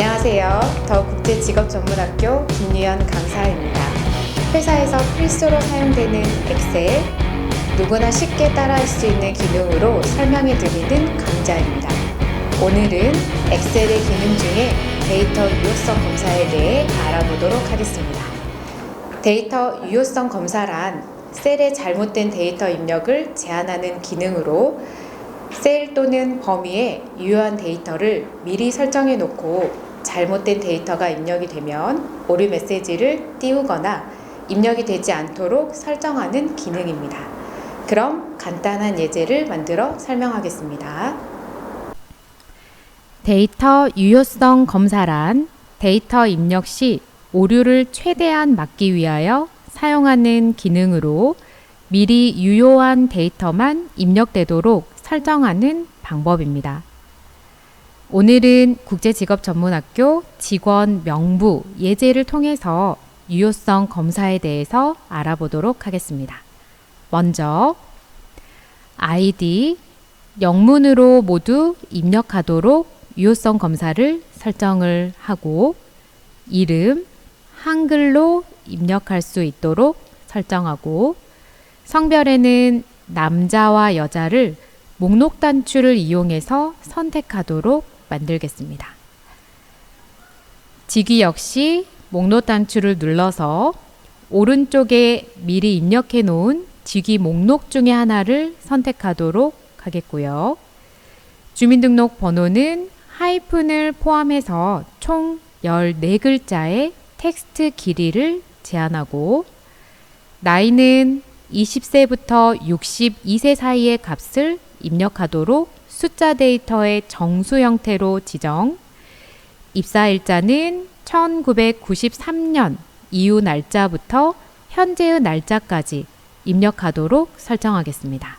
안녕하세요. 더 국제직업전문학교 김유연 강사입니다. 회사에서 필수로 사용되는 엑셀, 누구나 쉽게 따라할 수 있는 기능으로 설명해 드리는 강좌입니다. 오늘은 엑셀의 기능 중에 데이터 유효성 검사에 대해 알아보도록 하겠습니다. 데이터 유효성 검사란 셀에 잘못된 데이터 입력을 제한하는 기능으로 셀 또는 범위에 유효한 데이터를 미리 설정해 놓고 잘못된 데이터가 입력이 되면 오류 메시지를 띄우거나 입력이 되지 않도록 설정하는 기능입니다. 그럼 간단한 예제를 만들어 설명하겠습니다. 데이터 유효성 검사란 데이터 입력 시 오류를 최대한 막기 위하여 사용하는 기능으로 미리 유효한 데이터만 입력되도록 설정하는 방법입니다. 오늘은 국제직업전문학교 직원 명부 예제를 통해서 유효성 검사에 대해서 알아보도록 하겠습니다. 먼저 아이디, 영문으로 모두 입력하도록 유효성 검사를 설정을 하고 이름, 한글로 입력할 수 있도록 설정하고 성별에는 남자와 여자를 목록 단추를 이용해서 선택하도록 만들겠습니다. 직위 역시 목록 단추를 눌러서 오른쪽에 미리 입력해 놓은 직위 목록 중에 하나를 선택하도록 하겠고요. 주민등록 번호는 하이픈을 포함해서 총 14글자의 텍스트 길이를 제한하고 나이는 20세부터 62세 사이의 값을 입력하도록 숫자 데이터의 정수 형태로 지정, 입사일자는 1993년 이후 날짜부터 현재의 날짜까지 입력하도록 설정하겠습니다.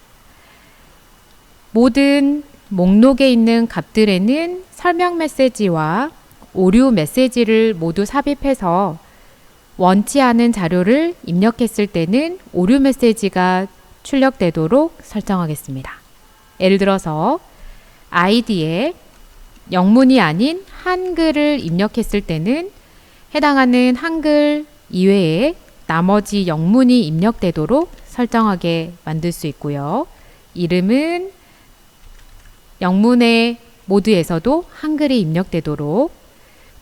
모든 목록에 있는 값들에는 설명 메시지와 오류 메시지를 모두 삽입해서 원치 않은 자료를 입력했을 때는 오류 메시지가 출력되도록 설정하겠습니다. 예를 들어서 아이디에 영문이 아닌 한글을 입력했을 때는 해당하는 한글 이외에 나머지 영문이 입력되도록 설정하게 만들 수 있고요. 이름은 영문의 모드에서도 한글이 입력되도록,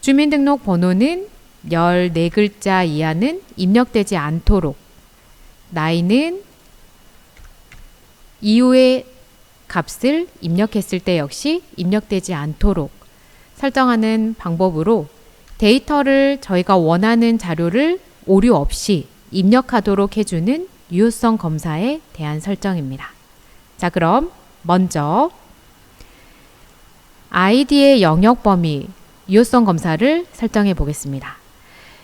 주민등록 번호는 14글자 이하는 입력되지 않도록, 나이는 이후에 값을 입력했을 때 역시 입력되지 않도록 설정하는 방법으로 데이터를 저희가 원하는 자료를 오류 없이 입력하도록 해주는 유효성 검사에 대한 설정입니다. 자, 그럼 먼저 아이디의 영역 범위 유효성 검사를 설정해 보겠습니다.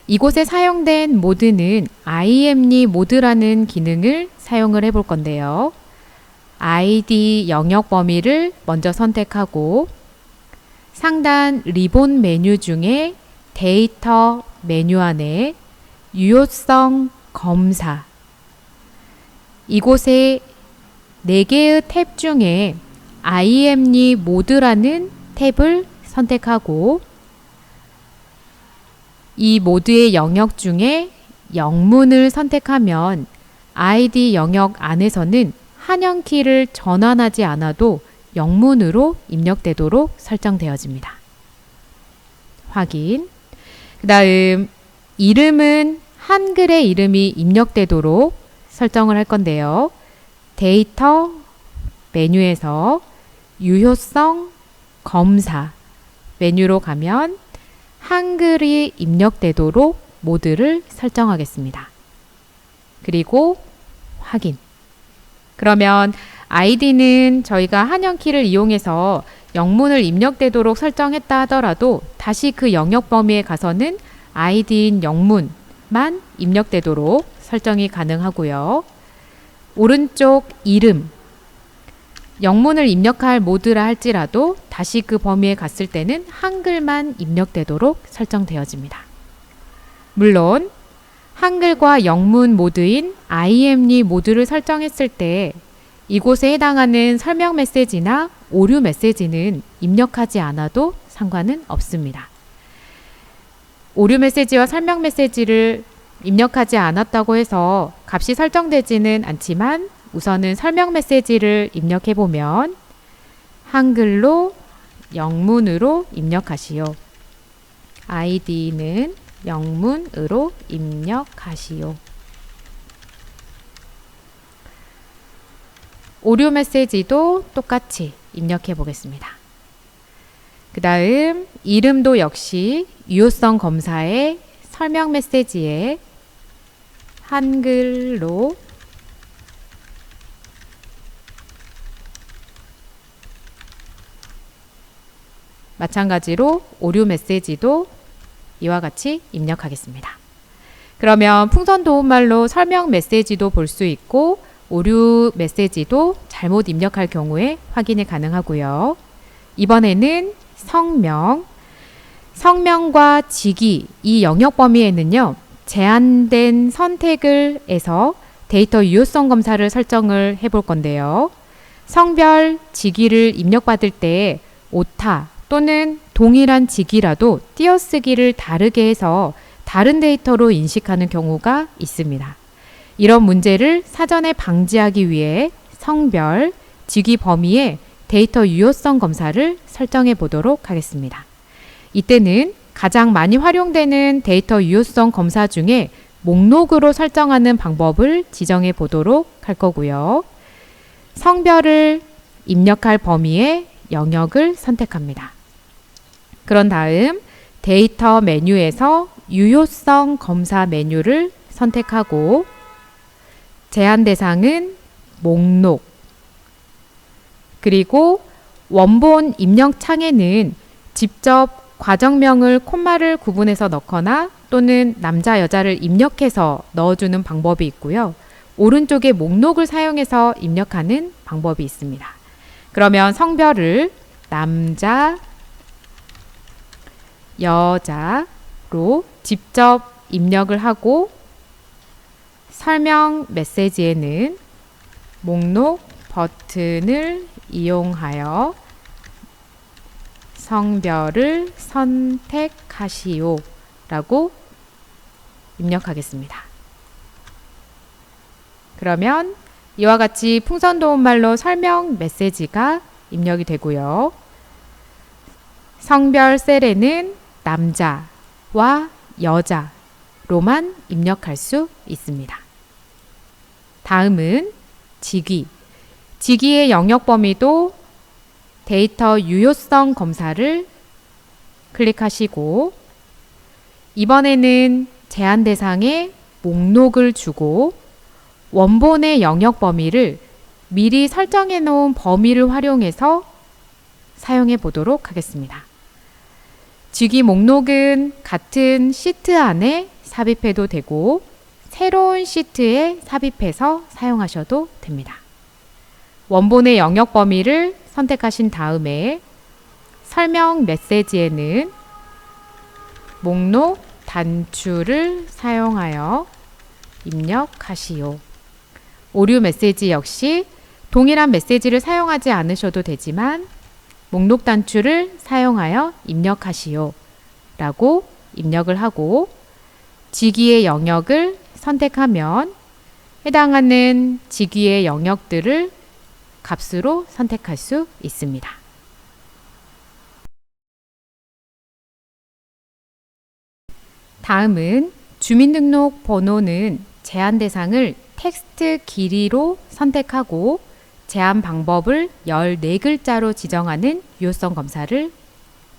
이곳에 사용된 모드는 IMD 모드라는 기능을 사용을 해볼 건데요. 아이디 영역 범위를 먼저 선택하고 상단 리본 메뉴 중에 데이터 메뉴 안에 유효성 검사, 이곳에 4개의 탭 중에 IMD 모드라는 탭을 선택하고 이 모드의 영역 중에 영문을 선택하면 아이디 영역 안에서는 한영키를 전환하지 않아도 영문으로 입력되도록 설정되어집니다. 확인. 그 다음 이름은 한글의 이름이 입력되도록 설정을 할 건데요. 데이터 메뉴에서 유효성 검사 메뉴로 가면 한글이 입력되도록 모드를 설정하겠습니다. 그리고 확인. 그러면 아이디는 저희가 한영키를 이용해서 영문을 입력되도록 설정했다 하더라도 다시 그 영역 범위에 가서는 아이디인 영문만 입력되도록 설정이 가능하고요. 오른쪽 이름, 영문을 입력할 모드라 할지라도 다시 그 범위에 갔을 때는 한글만 입력되도록 설정되어집니다. 물론 한글과 영문 모드인 IMD 모드를 설정했을 때 이곳에 해당하는 설명 메시지나 오류 메시지는 입력하지 않아도 상관은 없습니다. 상관은 없습니다. 오류 메시지와 설명 메시지를 입력하지 않았다고 해서 값이 설정되지는 않지만 우선은 설명 메시지를 입력해 보면 한글로 영문으로 입력하시오. 아이디는 영문으로 입력하시오. 오류 메시지도 똑같이 입력해 보겠습니다. 그 다음 이름도 역시 유효성 검사의 설명 메시지에 한글로 마찬가지로 오류 메시지도 이와 같이 입력하겠습니다. 그러면 풍선 도움말로 설명 메시지도 볼 수 있고 오류 메시지도 잘못 입력할 경우에 확인이 가능하고요. 이번에는 성명과 직위 이 영역 범위에는요. 제한된 선택을 해서 데이터 유효성 검사를 설정을 해볼 건데요. 성별, 직위를 입력받을 때 오타 또는 동일한 직위라도 띄어쓰기를 다르게 해서 다른 데이터로 인식하는 경우가 있습니다. 이런 문제를 사전에 방지하기 위해 성별, 직위 범위에 데이터 유효성 검사를 설정해 보도록 하겠습니다. 이때는 가장 많이 활용되는 데이터 유효성 검사 중에 목록으로 설정하는 방법을 지정해 보도록 할 거고요. 성별을 입력할 범위의 영역을 선택합니다. 그런 다음 데이터 메뉴에서 유효성 검사 메뉴를 선택하고 제한 대상은 목록 그리고 원본 입력 창에는 직접 과정명을 콤마를 구분해서 넣거나 또는 남자 여자를 입력해서 넣어주는 방법이 있고요. 오른쪽에 목록을 사용해서 입력하는 방법이 있습니다. 그러면 성별을 남자, 여자로 직접 입력을 하고 설명 메시지에는 목록 버튼을 이용하여 성별을 선택하시오 라고 입력하겠습니다. 그러면 이와 같이 풍선 도움말로 설명 메시지가 입력이 되고요. 성별 셀에는 남자와 여자로만 입력할 수 있습니다. 다음은 직위. 직위의 영역 범위도 데이터 유효성 검사를 클릭하시고 이번에는 제한 대상에 목록을 주고 원본의 영역 범위를 미리 설정해 놓은 범위를 활용해서 사용해 보도록 하겠습니다. 직위 목록은 같은 시트 안에 삽입해도 되고 새로운 시트에 삽입해서 사용하셔도 됩니다. 원본의 영역 범위를 선택하신 다음에 설명 메시지에는 목록 단추를 사용하여 입력하시오. 오류 메시지 역시 동일한 메시지를 사용하지 않으셔도 되지만 목록 단추를 사용하여 입력하시오 라고 입력을 하고 직위의 영역을 선택하면 해당하는 직위의 영역들을 값으로 선택할 수 있습니다. 다음은 주민등록번호는 제한 대상을 텍스트 길이로 선택하고 제한 방법을 14글자로 지정하는 유효성 검사를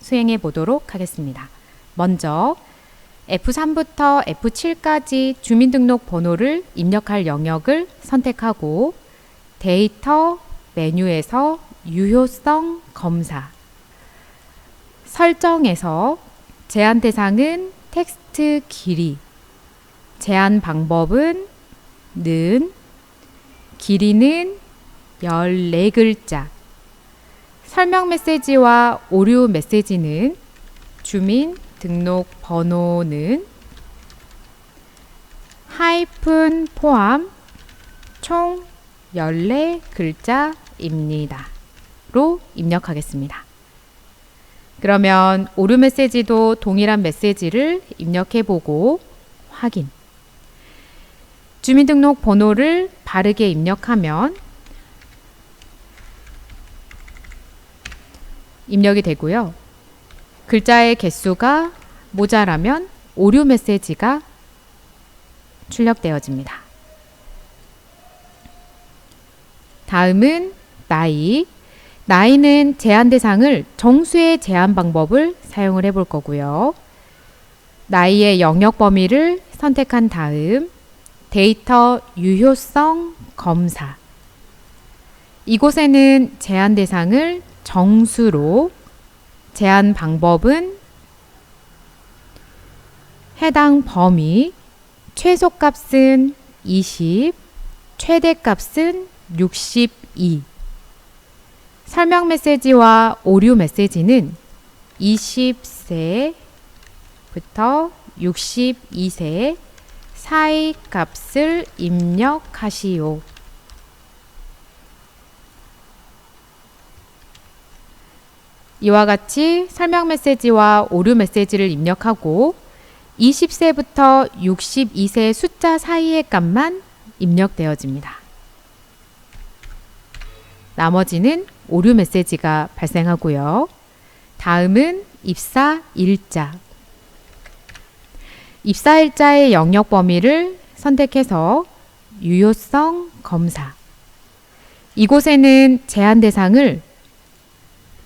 수행해 보도록 하겠습니다. 먼저 F3부터 F7까지 주민등록번호를 입력할 영역을 선택하고 데이터 메뉴에서 유효성 검사 설정에서 제한 대상은 텍스트 길이, 제한 방법은 는, 길이는 14글자, 설명 메시지와 오류 메시지는 주민등록번호는 하이픈 포함 총 14글자입니다. 로 입력하겠습니다. 그러면 오류 메시지도 동일한 메시지를 입력해보고 확인. 주민등록 번호를 바르게 입력하면 입력이 되고요. 글자의 개수가 모자라면 오류 메시지가 출력되어집니다. 다음은 나이. 나이는 제한 대상을 정수의 제한 방법을 사용을 해볼 거고요. 나이의 영역 범위를 선택한 다음 데이터 유효성 검사. 이곳에는 제한 대상을 정수로, 제한 방법은 해당 범위, 최소값은 20, 최대값은 62. 설명 메시지와 오류 메시지는 20세부터 62세 사이 값을 입력하시오. 이와 같이 설명 메시지와 오류 메시지를 입력하고 20세부터 62세 숫자 사이의 값만 입력되어집니다. 나머지는 오류 메시지가 발생하고요. 다음은 입사 일자. 입사 일자의 영역 범위를 선택해서 유효성 검사. 이곳에는 제한 대상을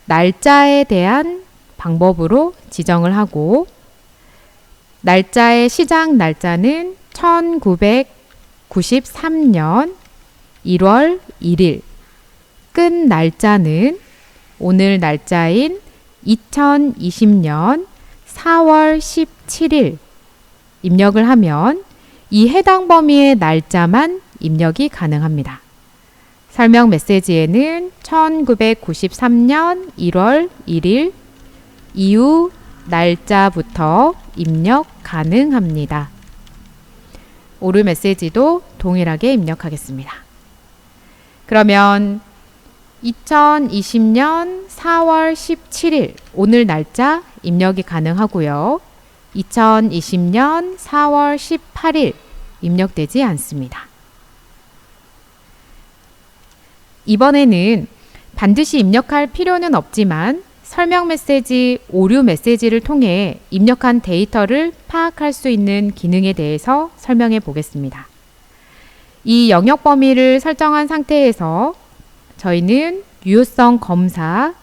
날짜에 대한 방법으로 지정을 하고 날짜의 시작 날짜는 1993년 1월 1일, 끝 날짜는 오늘 날짜인 2020년 4월 17일 입력을 하면 이 해당 범위의 날짜만 입력이 가능합니다. 설명 메시지에는 1993년 1월 1일 이후 날짜부터 입력 가능합니다. 오류 메시지도 동일하게 입력하겠습니다. 그러면 2020년 4월 17일 오늘 날짜 입력이 가능하고요. 2020년 4월 18일 입력되지 않습니다. 이번에는 반드시 입력할 필요는 없지만 설명 메시지, 오류 메시지를 통해 입력한 데이터를 파악할 수 있는 기능에 대해서 설명해 보겠습니다. 이 영역 범위를 설정한 상태에서 저희는 유효성 검사,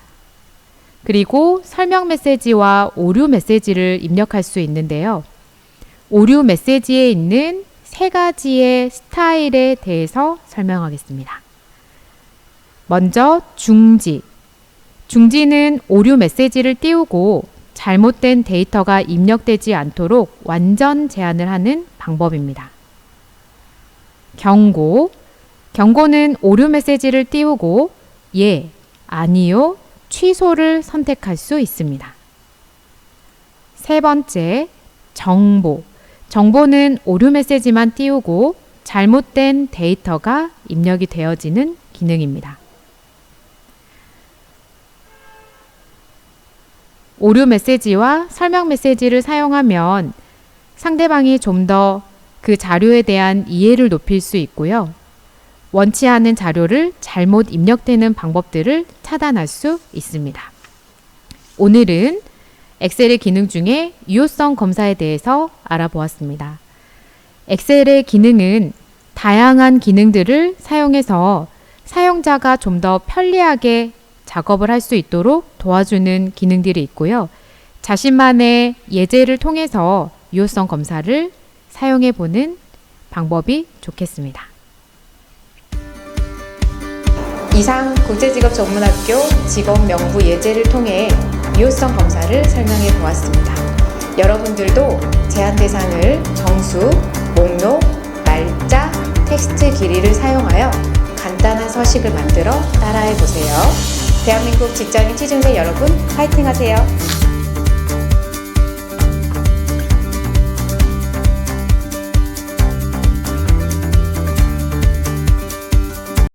그리고 설명 메시지와 오류 메시지를 입력할 수 있는데요. 오류 메시지에 있는 세 가지의 스타일에 대해서 설명하겠습니다. 먼저 중지. 중지는 오류 메시지를 띄우고 잘못된 데이터가 입력되지 않도록 완전 제한을 하는 방법입니다. 경고. 경고는 오류 메시지를 띄우고 예, 아니요, 취소를 선택할 수 있습니다. 세 번째, 정보. 정보는 오류 메시지만 띄우고 잘못된 데이터가 입력이 되어지는 기능입니다. 오류 메시지와 설명 메시지를 사용하면 상대방이 좀 더 그 자료에 대한 이해를 높일 수 있고요. 원치 않은 자료를 잘못 입력되는 방법들을 차단할 수 있습니다. 오늘은 엑셀의 기능 중에 유효성 검사에 대해서 알아보았습니다. 엑셀의 기능은 다양한 기능들을 사용해서 사용자가 좀 더 편리하게 작업을 할 수 있도록 도와주는 기능들이 있고요. 자신만의 예제를 통해서 유효성 검사를 사용해 보는 방법이 좋겠습니다. 이상 국제직업전문학교 직업명부 예제를 통해 유효성 검사를 설명해 보았습니다. 여러분들도 제한 대상을 정수, 목록, 날짜, 텍스트 길이를 사용하여 간단한 서식을 만들어 따라해 보세요. 대한민국 직장인 취준생 여러분, 파이팅 하세요.